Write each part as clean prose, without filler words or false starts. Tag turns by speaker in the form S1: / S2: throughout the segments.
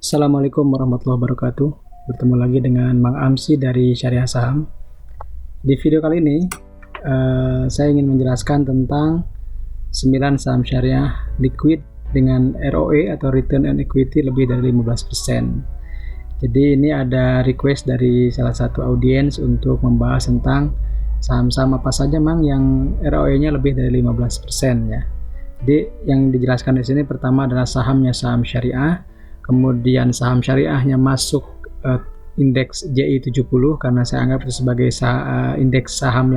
S1: Assalamualaikum warahmatullahi wabarakatuh. Bertemu lagi dengan Mang Amsi dari Syariah Saham. Di video kali ini, saya ingin menjelaskan tentang 9 saham syariah liquid dengan ROE atau Return on Equity lebih dari 15%. Jadi ini ada request dari salah satu audiens untuk membahas tentang saham-saham apa saja Mang yang ROE-nya lebih dari 15% ya. Jadi yang dijelaskan di sini pertama adalah sahamnya saham syariah, kemudian saham syariahnya masuk indeks JI70 karena saya anggap itu sebagai indeks saham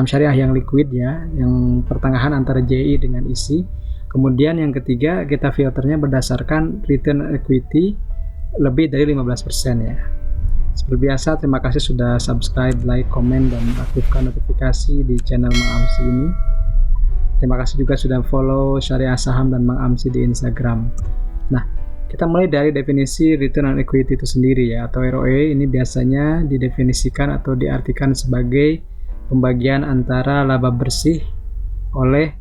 S1: syariah yang liquid ya, yang pertengahan antara JI dengan ISI. Kemudian yang ketiga kita filternya berdasarkan return equity lebih dari 15% ya. Seperti biasa, terima kasih sudah subscribe, like, komen, dan aktifkan notifikasi di channel Mang Amsi ini. Terima kasih juga sudah follow Syariah Saham dan Mang Amsi di Instagram. Nah, kita mulai dari definisi return on equity itu sendiri ya, atau ROE. Ini biasanya didefinisikan atau diartikan sebagai pembagian antara laba bersih oleh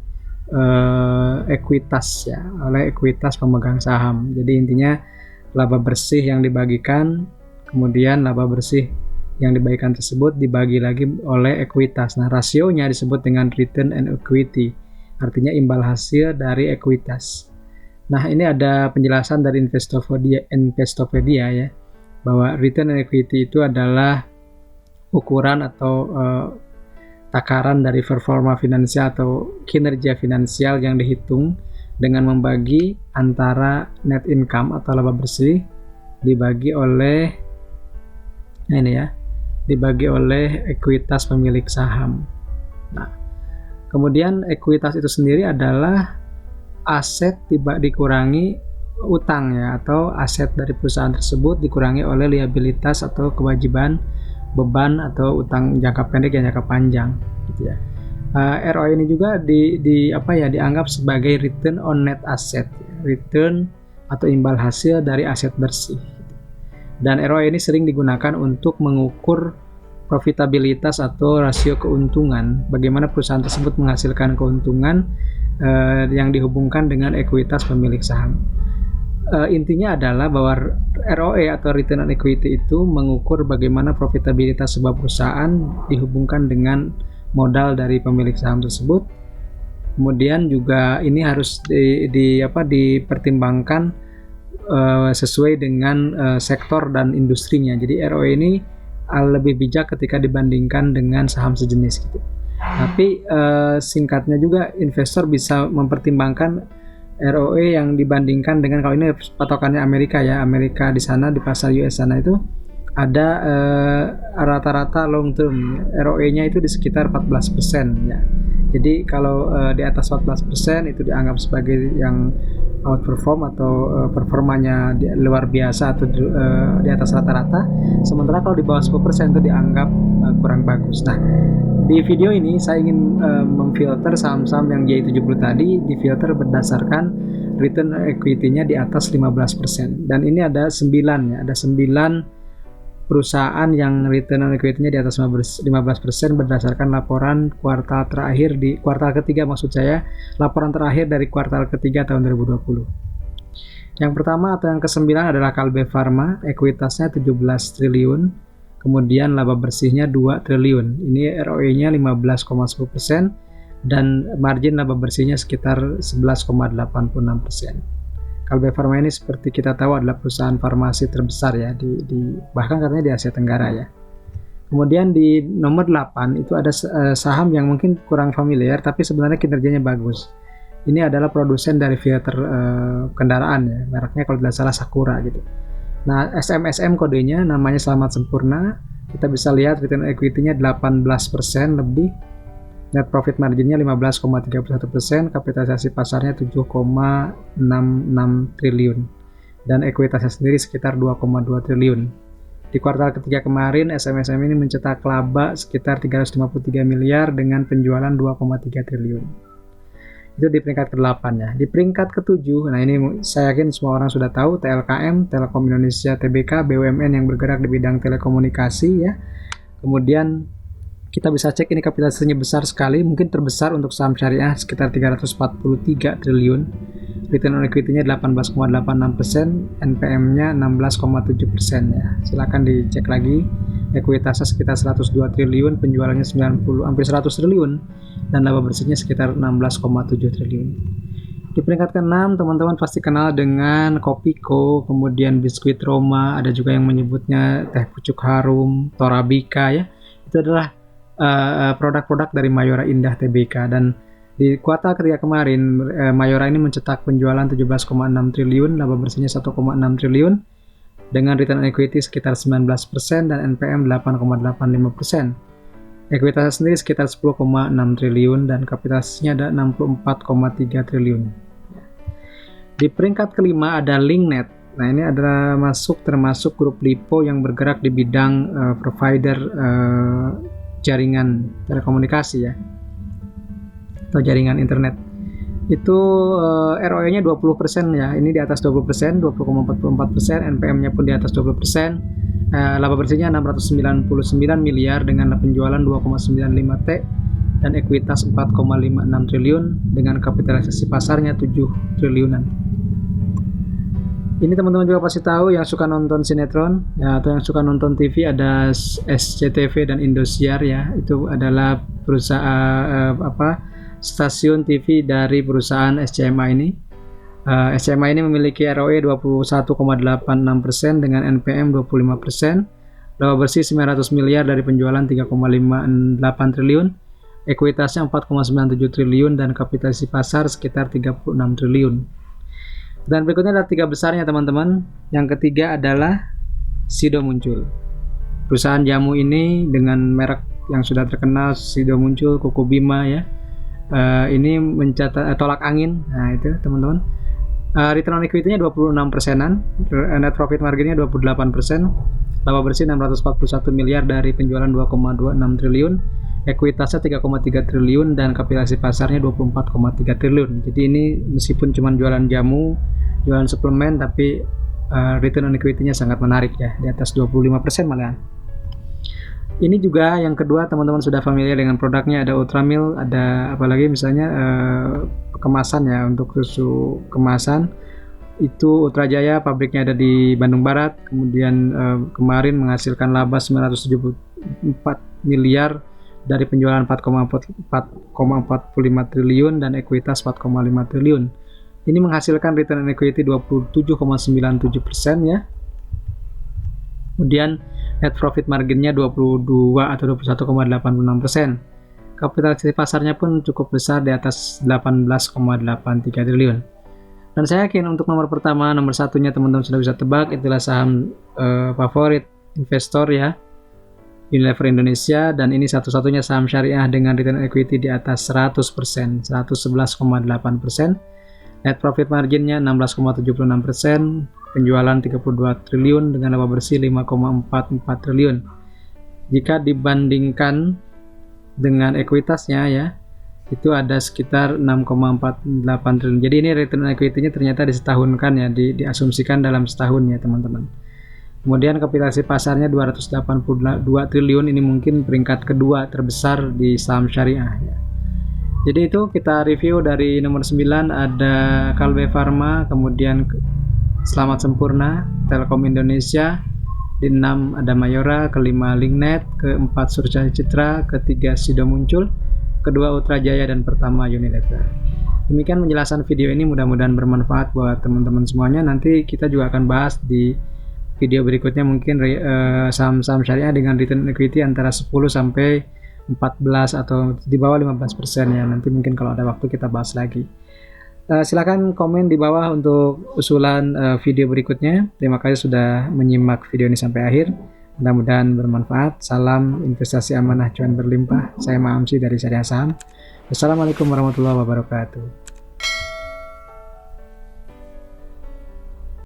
S1: ekuitas ya, oleh ekuitas pemegang saham. Jadi intinya laba bersih yang dibagikan, kemudian laba bersih yang dibagikan tersebut dibagi lagi oleh ekuitas. Nah, rasionya disebut dengan return on equity, artinya imbal hasil dari ekuitas. Nah, ini ada penjelasan dari Investopedia ya, bahwa return on equity itu adalah ukuran atau takaran dari performa finansial atau kinerja finansial yang dihitung dengan membagi antara net income atau laba bersih dibagi oleh dibagi oleh ekuitas pemilik saham. Nah, kemudian ekuitas itu sendiri adalah aset dikurangi utang ya, atau aset dari perusahaan tersebut dikurangi oleh liabilitas atau kewajiban, beban atau utang jangka pendek dan jangka panjang gitu ya. ROE ini juga dianggap sebagai return on net asset, return atau imbal hasil dari aset bersih. Dan ROE ini sering digunakan untuk mengukur profitabilitas atau rasio keuntungan, bagaimana perusahaan tersebut menghasilkan keuntungan yang dihubungkan dengan ekuitas pemilik saham. Intinya adalah bahwa ROE atau return on equity itu mengukur bagaimana profitabilitas sebuah perusahaan dihubungkan dengan modal dari pemilik saham tersebut. Kemudian juga ini harus dipertimbangkan sesuai dengan sektor dan industrinya. Jadi ROE ini lebih bijak ketika dibandingkan dengan saham sejenis gitu. Tapi singkatnya juga investor bisa mempertimbangkan ROE yang dibandingkan dengan, kalau ini patokannya Amerika ya, Amerika di sana di pasar US sana itu ada rata-rata long term ROE-nya itu di sekitar 14% ya. Jadi kalau di atas 14% itu dianggap sebagai yang outperform atau performanya luar biasa atau di atas rata-rata. Sementara kalau di bawah 10% itu dianggap kurang bagus. Nah, di video ini saya ingin memfilter saham-saham yang J70 tadi, difilter berdasarkan return equity-nya di atas 15%. Dan ini ada 9 ya, ada 9 perusahaan yang return on equity-nya di atas 15% berdasarkan laporan kuartal terakhir di kuartal ketiga, maksud saya laporan terakhir dari kuartal ketiga tahun 2020. Yang pertama atau yang ke-9 adalah Kalbe Farma, ekuitasnya 17 triliun, kemudian laba bersihnya 2 triliun. Ini ROE-nya 15,10% dan margin laba bersihnya sekitar 11,86%. Kalbe Farma ini seperti kita tahu adalah perusahaan farmasi terbesar ya bahkan katanya di Asia Tenggara ya. Kemudian di nomor 8 itu ada saham yang mungkin kurang familiar tapi sebenarnya kinerjanya bagus. Ini adalah produsen dari filter kendaraan ya, mereknya kalau tidak salah Sakura gitu. Nah, SMSM kodenya namanya Selamat Sempurna. Kita bisa lihat return equity-nya 18% lebih. Net profit marginnya 15,31%, kapitalisasi pasarnya 7,66 triliun, dan ekuitasnya sendiri sekitar 2,2 triliun. Di kuartal ketiga kemarin, SMSM ini mencetak laba sekitar 353 miliar dengan penjualan 2,3 triliun. Itu di peringkat ke-8 ya. Di peringkat ke-7, nah ini saya yakin semua orang sudah tahu, TLKM, Telekom Indonesia Tbk, BUMN yang bergerak di bidang telekomunikasi ya. Kemudian Kita bisa cek ini kapitalisasinya besar sekali, mungkin terbesar untuk saham syariah sekitar 343 triliun. Return on equity-nya 18,86%, NPM-nya 16,7% ya. Silakan dicek lagi. Ekuitasnya sekitar 102 triliun, penjualannya 90 hampir 100 triliun dan laba bersihnya sekitar 16,7 triliun. Di peringkat ke-6 teman-teman pasti kenal dengan Kopiko, kemudian biskuit Roma, ada juga yang menyebutnya teh pucuk harum, Torabika ya. Itu adalah produk-produk dari Mayora Indah Tbk, dan di kuartal ketiga kemarin Mayora ini mencetak penjualan 17,6 triliun, laba bersihnya 1,6 triliun dengan return on equity sekitar 19% dan NPM 8,85%. Ekuitasnya sendiri sekitar 10,6 triliun dan kapitalisasinya ada 64,3 triliun. Di peringkat kelima ada Linknet. Nah, ini adalah termasuk grup LiPo yang bergerak di bidang provider jaringan telekomunikasi ya, atau jaringan internet. Itu ROE-nya 20% ya, ini di atas 20%, 20,44%, NPM-nya pun di atas 20%, laba bersihnya 699 miliar dengan penjualan 2,95 T dan ekuitas 4,56 triliun dengan kapitalisasi pasarnya 7 triliunan. Ini teman-teman juga pasti tahu yang suka nonton sinetron ya, atau yang suka nonton TV, ada SCTV dan Indosiar ya. Itu adalah perusahaan stasiun TV dari perusahaan SCMA ini. SCMA ini memiliki ROE 21,86% dengan NPM 25%, laba bersih 900 miliar dari penjualan 3,58 triliun, ekuitasnya 4,97 triliun dan kapitalisasi pasar sekitar 36 triliun. Dan berikutnya adalah 3 besarnya teman-teman. Yang ketiga adalah Sido Muncul. Perusahaan jamu ini dengan merek yang sudah terkenal, Sido Muncul, Koko Bima ya. Ini mencatat tolak angin. Nah, itu teman-teman. Return on equity-nya 26%-an, net profit margin-nya 28%, laba bersih 641 miliar dari penjualan 2,26 triliun, ekuitasnya 3,3 triliun dan kapitalisasi pasarnya 24,3 triliun. Jadi ini meskipun cuma jualan jamu, jualan suplemen, tapi return on equity-nya sangat menarik ya, di atas 25% malahan. Ini juga yang kedua, teman-teman sudah familiar dengan produknya, ada Ultramil, ada apalagi misalnya kemasan ya, untuk susu kemasan. Itu Ultra Jaya, pabriknya ada di Bandung Barat, kemudian kemarin menghasilkan laba 974 miliar dari penjualan 4,45 triliun dan ekuitas 4,5 triliun. Ini menghasilkan return on equity 27,97% ya. Kemudian net profit marginnya 22 atau 21,86%. Kapitalisasi pasarnya pun cukup besar, di atas 18,83 triliun. Dan saya yakin untuk nomor pertama, nomor satunya teman-teman sudah bisa tebak, itulah saham favorit investor ya, Unilever Indonesia, dan ini satu-satunya saham syariah dengan return equity di atas 100%, 111,8%. Net profit marginnya 16,76%, penjualan 32 triliun dengan laba bersih 5,44 triliun. Jika dibandingkan dengan ekuitasnya ya, itu ada sekitar 6,48 triliun. Jadi ini return equity-nya ternyata disetahunkan ya, diasumsikan dalam setahun ya teman-teman. Kemudian kapitalisasi pasarnya 282 triliun, ini mungkin peringkat kedua terbesar di saham syariah ya. Jadi itu kita review dari nomor 9 ada Kalbe Farma, kemudian Selamat Sempurna, Telkom Indonesia, di 6 ada Mayora, kelima Linknet, keempat Surcaya Citra, ketiga Sido Muncul, kedua Ultra Jaya, dan pertama Unilever. Demikian penjelasan video ini, mudah-mudahan bermanfaat buat teman-teman semuanya. Nanti kita juga akan bahas di video berikutnya mungkin saham-saham syariah dengan return equity antara 10 sampai 14 atau di bawah 15% ya. Nanti mungkin kalau ada waktu kita bahas lagi. Silakan komen di bawah untuk usulan video berikutnya. Terima kasih sudah menyimak video ini sampai akhir. Mudah-mudahan bermanfaat. Salam investasi amanah cuan berlimpah. Saya Maamsi dari Syariah Saham. Wassalamualaikum warahmatullahi wabarakatuh.